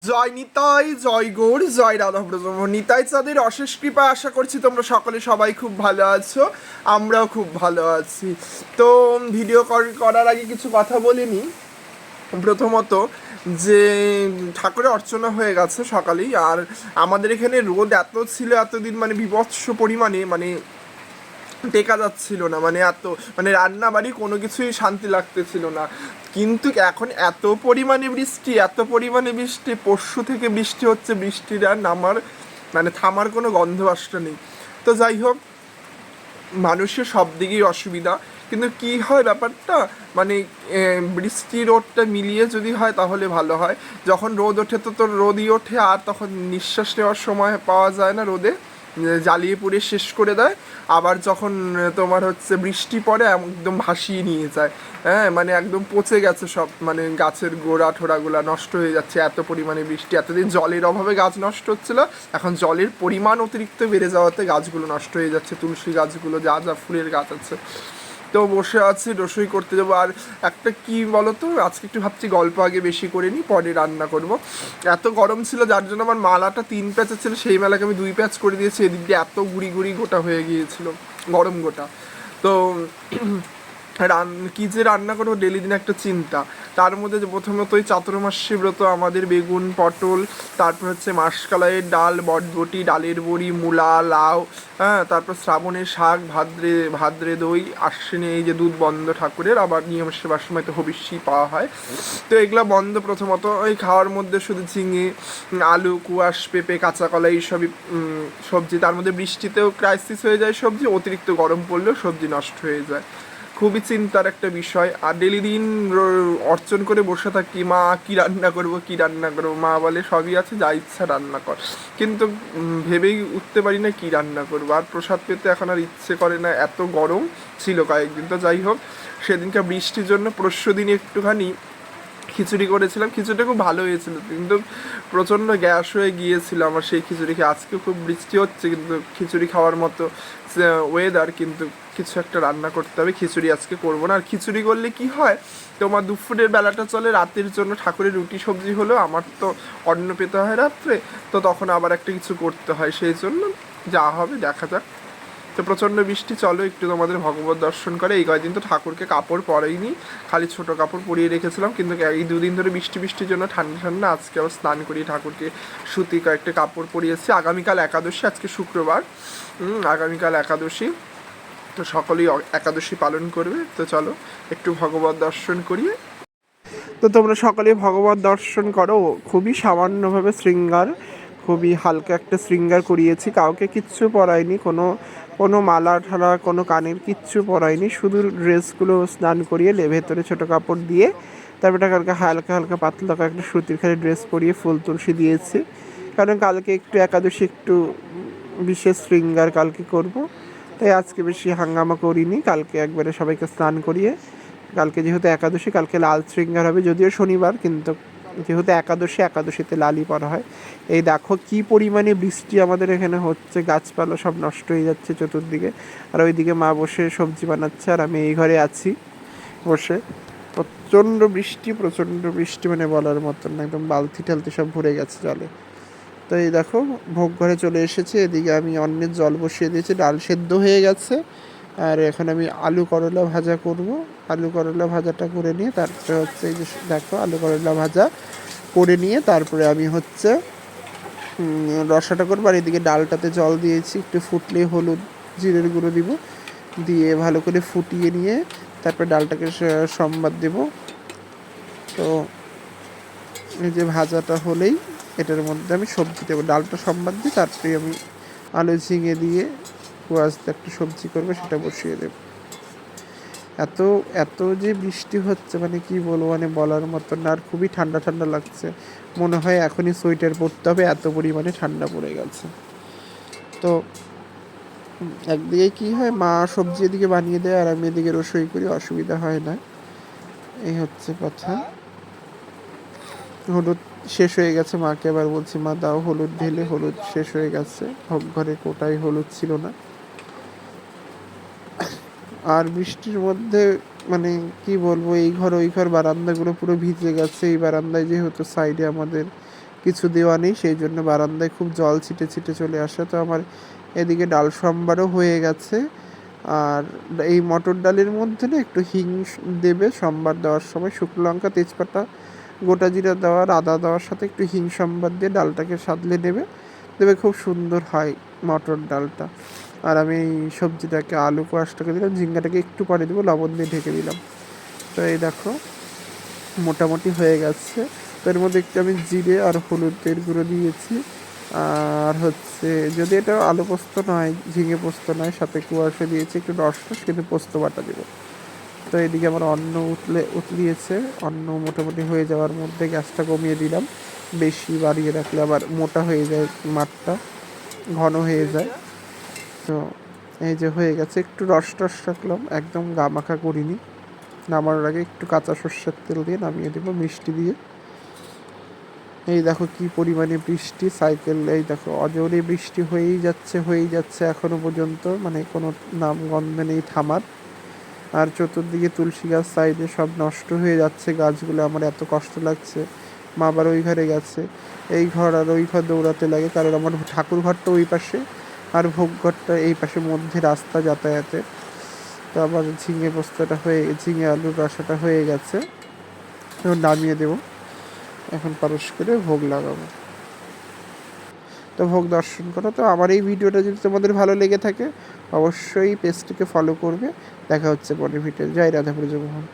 জয় নিতাই, জয় গৌর, জয় রাধাপ্রভু। নিতাই চাঁদের অশেষ কৃপা, আশা করছি তোমরা সকলে সবাই খুব ভালো আছো। আমরাও খুব ভালো আছি। তো ভিডিও করার আগে কিছু কথা বলিনি। প্রথমত যে ঠাকুরের অর্চনা হয়ে গেছে সকালেই, আর আমাদের এখানে রোদ এত ছিল এতদিন, মানে বিভৎস পরিমাণে, মানে টেকা যাচ্ছিল না, মানে এত, মানে রান্না বাড়ি কোনো কিছুই শান্তি লাগতেছিল না। কিন্তু এখন এত পরিমাণে বৃষ্টি, এত পরিমাণে বৃষ্টি, পরশু থেকে বৃষ্টি হচ্ছে, বৃষ্টির আর নামার, মানে থামার কোনো গন্ধবাসটা নেই। তো যাই হোক, মানুষের সব দিকেই অসুবিধা, কিন্তু কি হয় ব্যাপারটা, মানে বৃষ্টি রোদটা মিলিয়ে যদি হয় তাহলে ভালো হয়। যখন রোদ ওঠে তো তোর রোদই ওঠে, আর তখন নিঃশ্বাস নেওয়ার সময় পাওয়া যায় না, রোদে জ্বালিয়ে পুড়ে শেষ করে দেয়। আবার যখন তোমার হচ্ছে বৃষ্টি পড়ে একদম ভাসিয়ে নিয়ে যায়। হ্যাঁ, মানে একদম পচে গেছে সব, মানে গাছের গোড়া ঠোড়াগুলা নষ্ট হয়ে যাচ্ছে এত পরিমাণে বৃষ্টি। এতদিন জলের অভাবে গাছ নষ্ট হচ্ছিল, এখন জলের পরিমাণ অতিরিক্ত বেড়ে যাওয়াতে গাছগুলো নষ্ট হয়ে যাচ্ছে, তুলসী গাছগুলো, যা যা ফুলের গাছ আছে। তো বসে আছি, রসোই করতে যাবো। আর একটা কি বলতো, আজকে একটু ভাবছি গল্প আগে বেশি করে নিই, পরে রান্না করব। এত গরম ছিল যার জন্য আমার মালাটা 3 প্যাচের ছিল, সেই মালাকে আমি 2 প্যাচ করে দিয়েছি। এদিক দিয়ে এত গুড়ি গুড়ি গোটা হয়ে গিয়েছিল, গরম গোটা। তো কী যে রান্না করবো ডেলি দিন একটা চিন্তা। তার মধ্যে যে প্রথমতই চাতুর্মাস্যি ব্রত, আমাদের বেগুন, পটল, তারপর হচ্ছে মাসকালাইয়ের ডাল, বটবটি, ডালের বড়ি, মূলা, লাউ, হ্যাঁ, তারপর শ্রাবণের শাক, ভাদ্রে দই, আশ্বিনে এই যে দুধ বন্ধ ঠাকুরের, আবার নিয়ম সেবার সময় তো হবিষ্যি পাওয়া হয়। তো এগুলো বন্ধ। প্রথমত ওই খাওয়ার মধ্যে শুধু ঝিঙে, আলু, কুয়াশ, পেঁপে, কাঁচা কলা, এইসবই সবজি। তার মধ্যে বৃষ্টিতেও ক্রাইসিস হয়ে যায় সবজি, অতিরিক্ত গরম পড়লেও সবজি নষ্ট হয়ে যায়। খুবই চিন্তার একটা বিষয়। আর ডেলি দিন অর্চন করে বসে থাকি, মা কী রান্না করবো, কী রান্না করবো। মা বলে সবই আছে, যা ইচ্ছা রান্না কর, কিন্তু ভেবেই উঠতে পারি না কী রান্না করবো। আর প্রসাদ পেতে এখন আর ইচ্ছে করে না, এত গরম ছিল কয়েকদিন। তো যাই হোক, সেদিনকে বৃষ্টির জন্য পরশু দিন একটুখানি খিচুড়ি করেছিলাম, খিচুড়িটা খুব ভালো হয়েছিল, কিন্তু প্রচণ্ড গ্যাস হয়ে গিয়েছিল আমার সেই খিচুড়ি খেয়ে। আজকে খুব বৃষ্টি হচ্ছে, কিন্তু খিচুড়ি খাওয়ার মতো ওয়েদার, কিন্তু কিছু একটা রান্না করতে হবে। খিচুড়ি আজকে করবো না। আর খিচুড়ি করলে কি হয়, তোমার দুপুরের বেলাটা চলে, রাতের জন্য ঠাকুরের রুটি সবজি হলো, আমার তো অন্ন পেতে হয় রাত্রে, তো তখন আবার একটা কিছু করতে হয়, সেই জন্য যা হবে দেখা যাক। তো প্রচণ্ড বৃষ্টি, চলো একটু তোমাদের ভগবত দর্শন করে। এই কয়েকদিন তো ঠাকুরকে কাপড় পরাইনি, খালি ছোটো কাপড় পরিয়ে রেখেছিলাম, কিন্তু এই 2 দিন ধরে বৃষ্টির জন্য ঠান্ডা ঠান্ডা, আজকে আবার স্নান করিয়ে ঠাকুরকে সুতি কয়েকটা কাপড় পরিয়েছি। আগামীকাল একাদশী, আজকে শুক্রবার, আগামীকাল একাদশী, তো সকলেই একাদশী পালন করবে। তো চলো একটু ভগবত দর্শন করিয়ে। তো তোমরা সকলে ভগবত দর্শন করো। খুবই সামান্যভাবে শৃঙ্গার, খুবই হালকা একটা শৃঙ্গার করিয়েছি, কাউকে কিচ্ছু পরাইনি, কোনো মালা ঠালা, কোনো কানের কিচ্ছু পরাইনি, শুধু ড্রেসগুলো স্নান করিয়ে ভেতরে ছোটো কাপড় দিয়ে, তারপরে কালকে হালকা হালকা পাতলা একটা সুতির খালি ড্রেস পরিয়ে ফুল তুলসী দিয়েছি, কারণ কালকে একটু একাদশী, একটু বিশেষ শৃঙ্গার কালকে করব। তাই আজকে বেশি হাঙ্গামা করিনি, কালকে একবারে সবাইকে স্নান করিয়ে, কালকে যেহেতু একাদশী, কালকে লাল শৃঙ্গার হবে, যদিও শনিবার, কিন্তু যেহেতু একাদশীতে লালই পরা হয়। এই দেখো কি পরিমাণে বৃষ্টি আমাদের এখানে হচ্ছে, গাছপালা সব নষ্ট হয়ে যাচ্ছে চতুর্দিকে। আর ওইদিকে মা বসে সবজি বানাচ্ছে, আর আমি এই ঘরে আছি বসে। প্রচণ্ড বৃষ্টি, মানে বলার মতন না, একদম বালতি টালতি সব ভরে গেছে জলে। তো এই দেখো ভোগ ঘরে চলে এসেছে, এদিকে আমি অন্যের জল বসিয়ে দিয়েছি, ডাল সেদ্ধ হয়ে গেছে। আর এখন আমি আলু করলা ভাজা করব। আলু করলা ভাজাটা করে নিয়ে তারপরে হচ্ছে এই যে দেখো আলু করলা ভাজা করে নিয়ে তারপরে আমি হচ্ছে রসাটা করবো। আর এদিকে ডালটাতে জল দিয়েছি, একটু ফুটলে হলুদ জিরের গুঁড়ো দিব, দিয়ে ভালো করে ফুটিয়ে নিয়ে তারপরে ডালটাকে সম্বাদ দেব। তো এই যে ভাজাটা হলেই এটার মধ্যে আমি সবজি দেবো, ডালটা সম্বাদ দিয়ে তারপরে আমি আলু ঝিঙে দিয়ে কুয়াশতে একটা সবজি করবে, সেটা বসিয়ে দেবো। এত এত যে বৃষ্টি হচ্ছে, মানে কি বলবো, মানে বলার মতন না। আর খুবই ঠান্ডা ঠান্ডা লাগছে, মনে হয় এখনই সোয়েটার পরতে হবে, এত পরিমাণে ঠান্ডা পড়ে গেছে। তো একদিকে কি হয়, মা সবজি এদিকে বানিয়ে দেয় আর আমি এদিকে রসোই করি, অসুবিধা হয় না, এই হচ্ছে কথা। হলুদ শেষ হয়ে গেছে, মাকে আবার বলছি মা দাও হলুদ ঢেলে, হলুদ শেষ হয়ে গেছে, ঘরে কোটায় হলুদ ছিল না। আর বৃষ্টির মধ্যে মানে কি বলবো, এই ঘর ওই ঘর বারান্দাগুলো পুরো ভিজে গেছে। এই বারান্দায় যেহেতু সাইডে আমাদের কিছু দেওয়া নেই, সেই জন্য বারান্দায় খুব জল ছিটে ছিটে চলে আসে। তো আমার এদিকে ডাল সম্বারও হয়ে গেছে। আর এই মটর ডালের মধ্যে না একটু হিং দেবে সম্বার দেওয়ার সময়, শুকনো লঙ্কা, তেজপাতা, গোটা জিরা দেওয়ার, আদা দেওয়ার সাথে একটু হিং সম্বার দিয়ে ডালটাকে সাদলে নেবে, দেবে খুব সুন্দর হয় মটর ডালটা। আর আমি এই সবজিটাকে আলু কোয়াশটাকে দিলাম, ঝিঙ্গাটাকে একটু পরে দেবো, লবণ দিয়ে ঢেকে দিলাম। তো এই দেখো মোটামুটি হয়ে গেছে। তো এর মধ্যে একটু আমি জিরে আর হলুদের গুঁড়ো দিয়েছি। আর হচ্ছে যদি এটা আলু পোস্ত নয়, ঝিঙে পোস্ত নয়, সাথে কুয়াশা দিয়েছি একটু রস কিন্তু পোস্ত বাটা দেবো। তো এদিকে আমার অন্ন উতলিয়েছে। অন্ন মোটামুটি হয়ে যাওয়ার মধ্যে গ্যাসটা কমিয়ে দিলাম, বেশি বাড়িয়ে রাখলে আবার মোটা হয়ে যায় মাঠটা, ঘন হয়ে যায়। তো এই যে হয়ে গেছে, একটু রস রাখলাম, একদম গা মাখা করিনি। নামানোর আগে একটু কাঁচা সর্ষের তেল দিয়ে নামিয়ে দেবো মিষ্টি দিয়ে। এই দেখো কি পরিমাণে বৃষ্টি, সাইকেল এই দেখো অজরে বৃষ্টি হয়েই যাচ্ছে এখনো পর্যন্ত, মানে কোনো নাম গন্ধ নেই থামার। আর চতুর্দিকে তুলসী গাছ সাইডে সব নষ্ট হয়ে যাচ্ছে গাছগুলো, আমার এত কষ্ট লাগছে। মা আবার ওই ঘরে গেছে, এই ঘর আর ওই ঘর দৌড়াতে লাগে, কারণ আমার ঠাকুর ঘরটা ওই পাশে আর ভোগ ঘরটা এই পাশে, মধ্যে রাস্তা যাতায়াতের। তো আবার ঝিঙে আলুর রসাটা হয়ে গেছে, এখন নামিয়ে দেবো। এখন পারস করে ভোগ লাগাবো। তো ভোগ দর্শন করো। তো আমার এই ভিডিওটা যদি তোমাদের ভালো লেগে থাকে অবশ্যই পেজটিকে ফলো করবে। দেখা হচ্ছে পরের ভিডিও। জয় রাধা ব্রজমোহন।